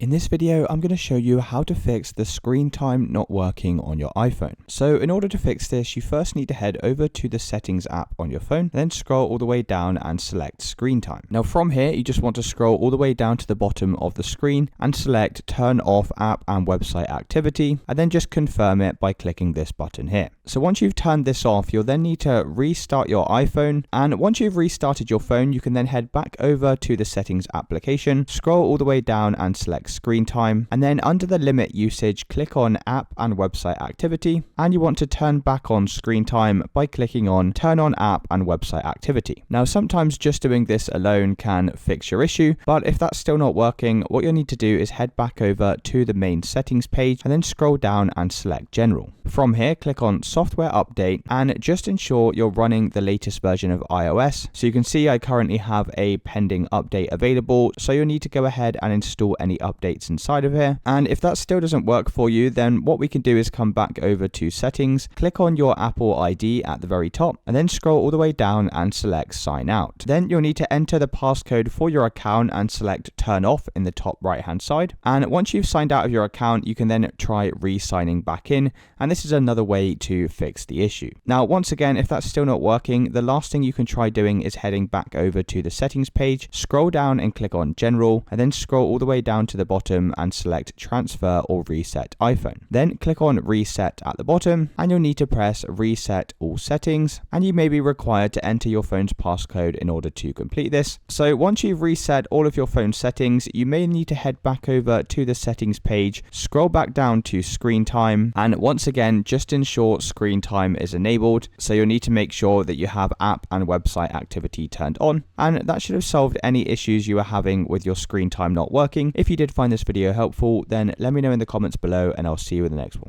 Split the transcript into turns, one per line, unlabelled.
In this video, I'm going to show you how to fix the screen time not working on your iPhone. So in order to fix this, you first need to head over to the settings app on your phone, then scroll all the way down and select screen time. Now from here, you just want to scroll all the way down to the bottom of the screen and select turn off app and website activity, and then just confirm it by clicking this button here. So once you've turned this off, you'll then need to restart your iPhone. And once you've restarted your phone, you can then head back over to the settings application, scroll all the way down and select screen time, and then under the limit usage, click on app and website activity, and you want to turn back on screen time by clicking on turn on app and website activity. Now sometimes just doing this alone can fix your issue, but if that's still not working, what you'll need to do is head back over to the main settings page and then scroll down and select general. From here, click on software update and just ensure you're running the latest version of iOS. So you can see I currently have a pending update available, so you'll need to go ahead and install any updates inside of here. And if that still doesn't work for you, then what we can do is come back over to settings, click on your Apple ID at the very top, and then scroll all the way down and select sign out. Then you'll need to enter the passcode for your account and select turn off in the top right hand side. And once you've signed out of your account, you can then try re-signing back in, and this is another way to fix the issue. Now once again, if that's still not working, the last thing you can try doing is heading back over to the settings page, scroll down and click on general, and then scroll all the way down to the bottom and select transfer or reset iPhone. Then click on reset at the bottom, and you'll need to press reset all settings, and you may be required to enter your phone's passcode in order to complete this. So once you've reset all of your phone settings, you may need to head back over to the settings page, scroll back down to screen time, and once again just ensure screen time is enabled. So you'll need to make sure that you have app and website activity turned on, and that should have solved any issues you are having with your screen time not working. If you did find this video helpful, then let me know in the comments below, and I'll see you in the next one.